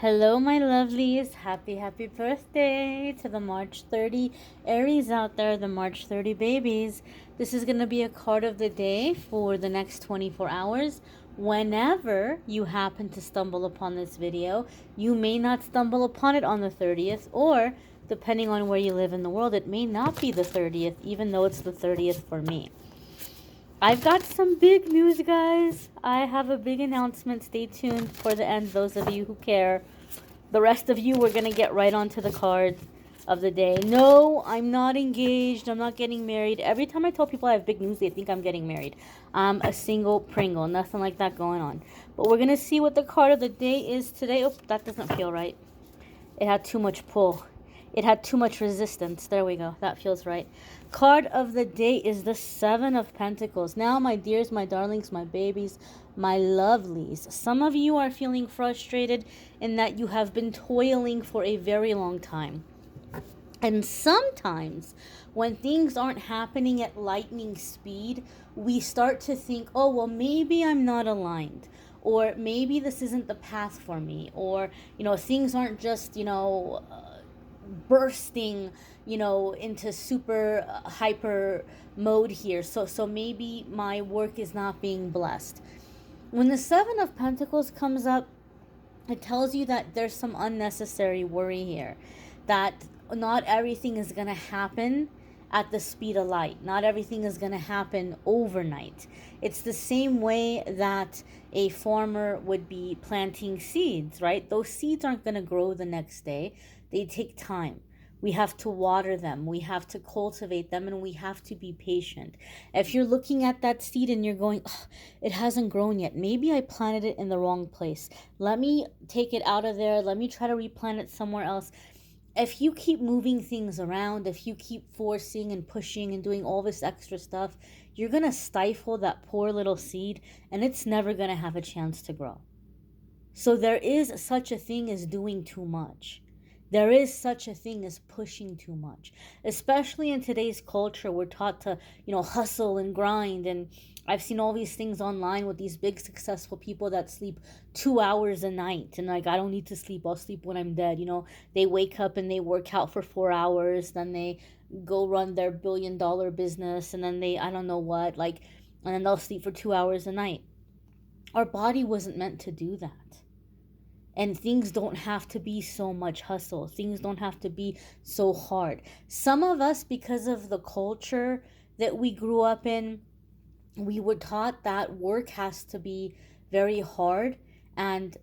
Hello, my lovelies. Happy birthday to the March 30 Aries out there, the March 30 babies. This is going to be a card of the day for the next 24 hours. Whenever you happen to stumble upon this video, you may not stumble upon it on the 30th, or depending on where you live in the world, it may not be the 30th, even though it's the 30th for me. I've got some big news, guys. I have a big announcement. Stay tuned for the end, those of you who care. The rest of you, we're going to get right onto the cards of the day. No, I'm not engaged. I'm not getting married. Every time I tell people I have big news, they think I'm getting married. I'm a single Pringle. Nothing like that going on. But we're going to see what the card of the day is today. Oh, that doesn't feel right. It had too much pull. It had too much resistance. There we go. That feels right. Card of the day is the Seven of Pentacles. Now, my dears, my darlings, my babies, my lovelies, some of you are feeling frustrated in that you have been toiling for a very long time. And sometimes when things aren't happening at lightning speed, we start to think, oh, well, maybe I'm not aligned. Or maybe this isn't the path for me. Or, things aren't just, bursting, into super hyper mode here. So maybe my work is not being blessed. When the Seven of Pentacles comes up, it tells you that there's some unnecessary worry here, that not everything is going to happen at the speed of light. Not everything is going to happen overnight. It's the same way that a farmer would be planting seeds, right? Those seeds aren't going to grow the next day. They take time. We have to water them. We have to cultivate them, and we have to be patient. If you're looking at that seed and you're going, oh, it hasn't grown yet. Maybe I planted it in the wrong place. Let me take it out of there. Let me try to replant it somewhere else. If you keep moving things around, if you keep forcing and pushing and doing all this extra stuff, you're going to stifle that poor little seed, and it's never going to have a chance to grow. So there is such a thing as doing too much. There is such a thing as pushing too much. Especially in today's culture, we're taught to, hustle and grind. And I've seen all these things online with these big successful people that sleep 2 hours a night. And like, I don't need to sleep. I'll sleep when I'm dead. They wake up and they work out for 4 hours. Then they go run their $1 billion business. And then I don't know what, and then they'll sleep for 2 hours a night. Our body wasn't meant to do that. And things don't have to be so much hustle. Things don't have to be so hard. Some of us, because of the culture that we grew up in, we were taught that work has to be very hard and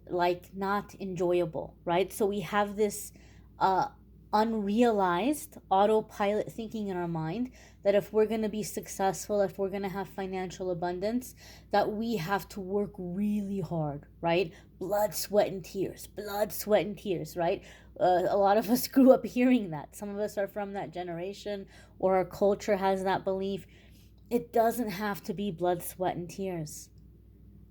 not enjoyable, right? So we have this unrealized autopilot thinking in our mind that if we're going to be successful, if we're going to have financial abundance, that we have to work really hard, right? Blood, sweat, and tears, right? A lot of us grew up hearing that. Some of us are from that generation, or our culture has that belief. It doesn't have to be blood, sweat, and tears.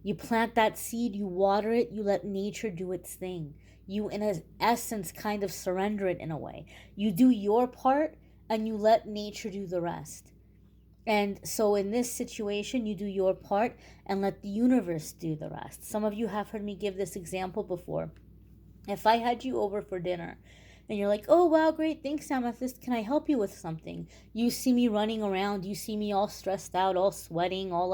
You plant that seed, you water it, you let nature do its thing. You, in essence, kind of surrender it in a way. You do your part and you let nature do the rest. And so in this situation, you do your part and let the universe do the rest. Some of you have heard me give this example before. If I had you over for dinner and you're like, oh, wow, great, thanks, Amethyst, can I help you with something? You see me running around, you see me all stressed out, all sweating, all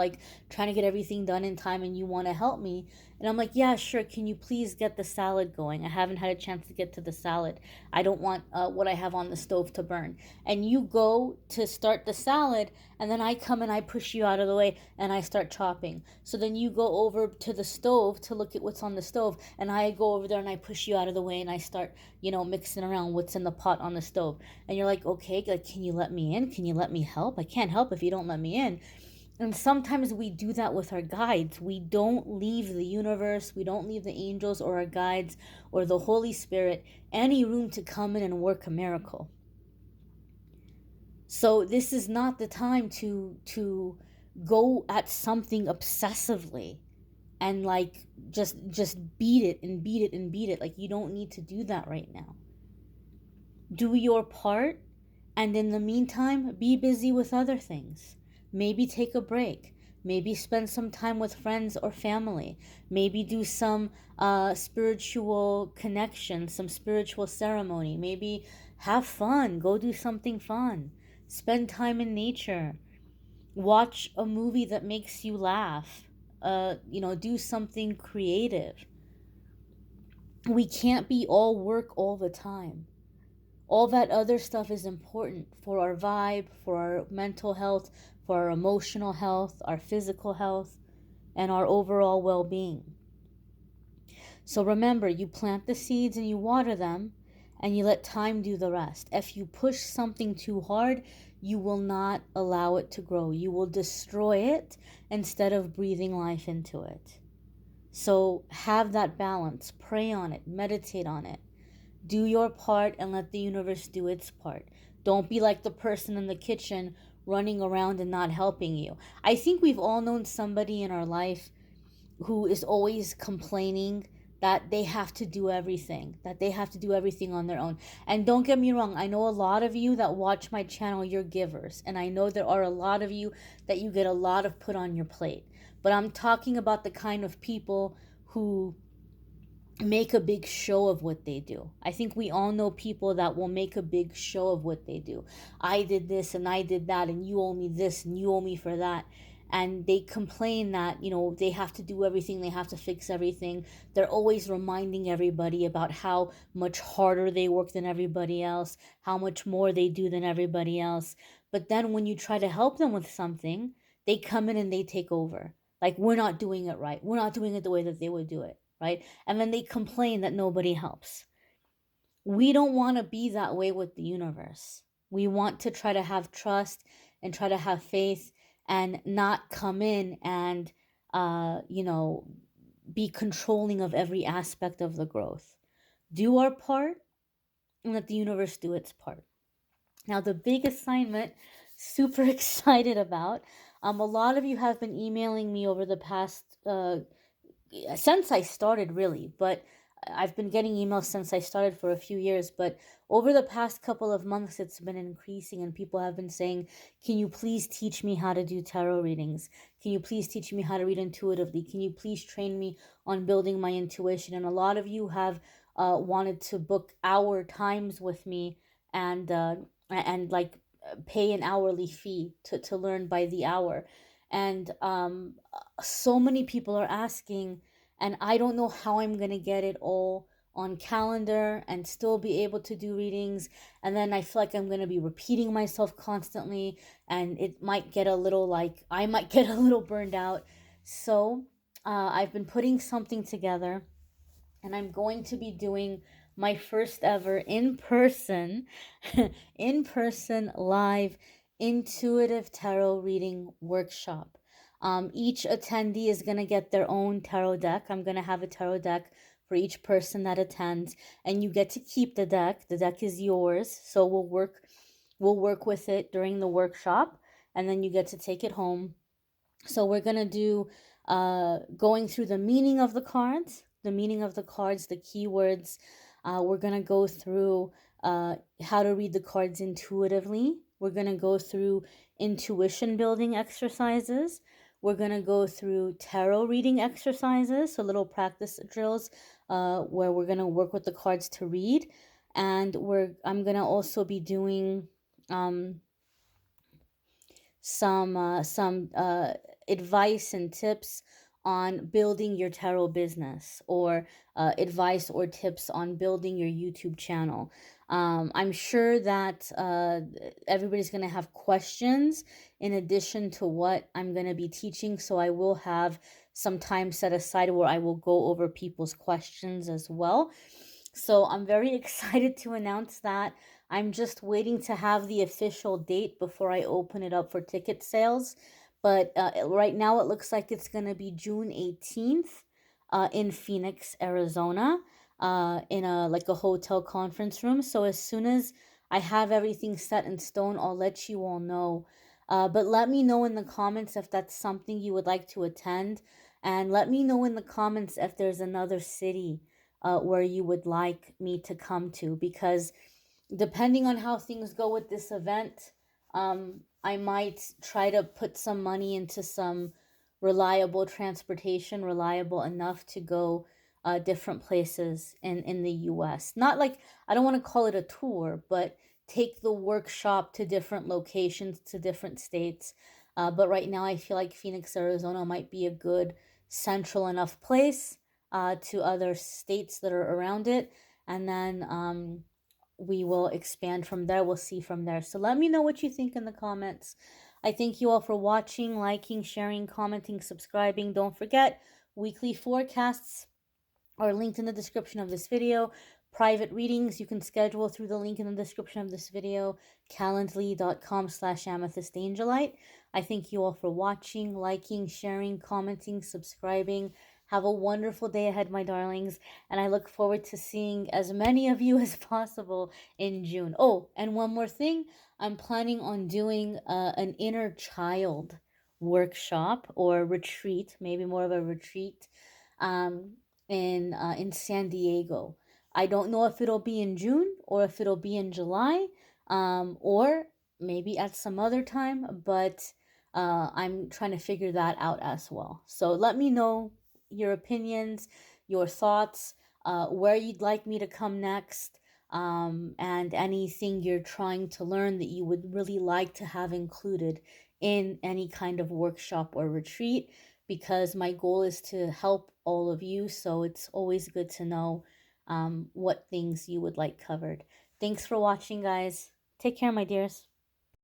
trying to get everything done in time, and you want to help me. And I'm like, yeah, sure, can you please get the salad going? I haven't had a chance to get to the salad. I don't want what I have on the stove to burn. And you go to start the salad, and then I come and I push you out of the way, and I start chopping. So then you go over to the stove to look at what's on the stove, and I go over there and I push you out of the way, and I start, mixing around what's in the pot on the stove. And you're like, okay, can you let me in? Can you let me help? I can't help if you don't let me in. And sometimes we do that with our guides. We don't leave the universe, we don't leave the angels or our guides or the Holy Spirit any room to come in and work a miracle. So this is not the time to go at something obsessively and just beat it and beat it and beat it. You don't need to do that right now. Do your part, and in the meantime, be busy with other things. Maybe take a break. Maybe spend some time with friends or family. Maybe do some spiritual connection, some spiritual ceremony. Maybe have fun. Go do something fun. Spend time in nature. Watch a movie that makes you laugh. Do something creative. We can't be all work all the time. All that other stuff is important for our vibe, for our mental health, for our emotional health, our physical health, and our overall well being. So remember, you plant the seeds and you water them, and you let time do the rest. If you push something too hard, you will not allow it to grow. You will destroy it instead of breathing life into it. So have that balance. Pray on it, meditate on it. Do your part and let the universe do its part. Don't be like the person in the kitchen running around and not helping you. I think we've all known somebody in our life who is always complaining that they have to do everything, on their own. And don't get me wrong, I know a lot of you that watch my channel, you're givers. And I know there are a lot of you that you get a lot of put on your plate. But I'm talking about the kind of people who make a big show of what they do. I think we all know people that will make a big show of what they do. I did this and I did that, and you owe me this and you owe me for that. And they complain that, they have to do everything, they have to fix everything. They're always reminding everybody about how much harder they work than everybody else, how much more they do than everybody else. But then when you try to help them with something, they come in and they take over. Like, we're not doing it right. We're not doing it the way that they would do it, right? And then they complain that nobody helps. We don't want to be that way with the universe. We want to try to have trust and try to have faith and not come in and, be controlling of every aspect of the growth. Do our part and let the universe do its part. Now, the big assignment, super excited about. A lot of you have been emailing me over the past since I started, really, but I've been getting emails since I started for a few years, but over the past couple of months, it's been increasing, and people have been saying, can you please teach me how to do tarot readings? Can you please teach me how to read intuitively? Can you please train me on building my intuition? And a lot of you have wanted to book hour times with me and like pay an hourly fee to learn by the hour. And so many people are asking, and I don't know how I'm going to get it all on calendar and still be able to do readings. And then I feel like I'm going to be repeating myself constantly, and it might get a little, like, I might get a little burned out. So I've been putting something together, and I'm going to be doing my first ever in person live intuitive tarot reading workshop. Each attendee is going to get their own tarot deck. I'm going to have a tarot deck for each person that attends, and you get to keep the deck. The deck is yours, so we'll work with it during the workshop, and then you get to take it home. So we're going to do going through the meaning of the cards, the keywords. We're going to go through how to read the cards intuitively. We're going to go through intuition building exercises. We're going to go through tarot reading exercises, so little practice drills where we're going to work with the cards to read. And I'm going to also be doing some advice and tips on building your tarot business, or advice or tips on building your YouTube channel. I'm sure that everybody's going to have questions in addition to what I'm going to be teaching, so I will have some time set aside where I will go over people's questions as well. So I'm very excited to announce that. I'm just waiting to have the official date before I open it up for ticket sales. But right now it looks like it's going to be June 18th in Phoenix, Arizona, in a hotel conference room. So as soon as I have everything set in stone, I'll let you all know. But let me know in the comments if that's something you would like to attend. And let me know in the comments if there's another city where you would like me to come to, because depending on how things go with this event, I might try to put some money into some reliable transportation, reliable enough to go different places in the US. Not like, I don't want to call it a tour, but take the workshop to different locations, to different states. But right now, I feel like Phoenix, Arizona might be a good central enough place to other states that are around it. And then we will expand from there. We'll see from there. So let me know what you think in the comments. I thank you all for watching, liking, sharing, commenting, subscribing. Don't forget, weekly forecasts are linked in the description of this video. Private readings you can schedule through the link in the description of this video, calendly.com/amethystangelite. I thank you all for watching, liking, sharing, commenting, subscribing. Have a wonderful day ahead, my darlings, and I look forward to seeing as many of you as possible in June. Oh, and one more thing, I'm planning on doing an inner child workshop or retreat, maybe more of a retreat, in San Diego. I don't know if it'll be in June or if it'll be in July, or maybe at some other time, but I'm trying to figure that out as well. So let me know your opinions, your thoughts, where you'd like me to come next, and anything you're trying to learn that you would really like to have included in any kind of workshop or retreat, because my goal is to help all of you. So it's always good to know what things you would like covered. Thanks for watching, guys. Take care, my dears.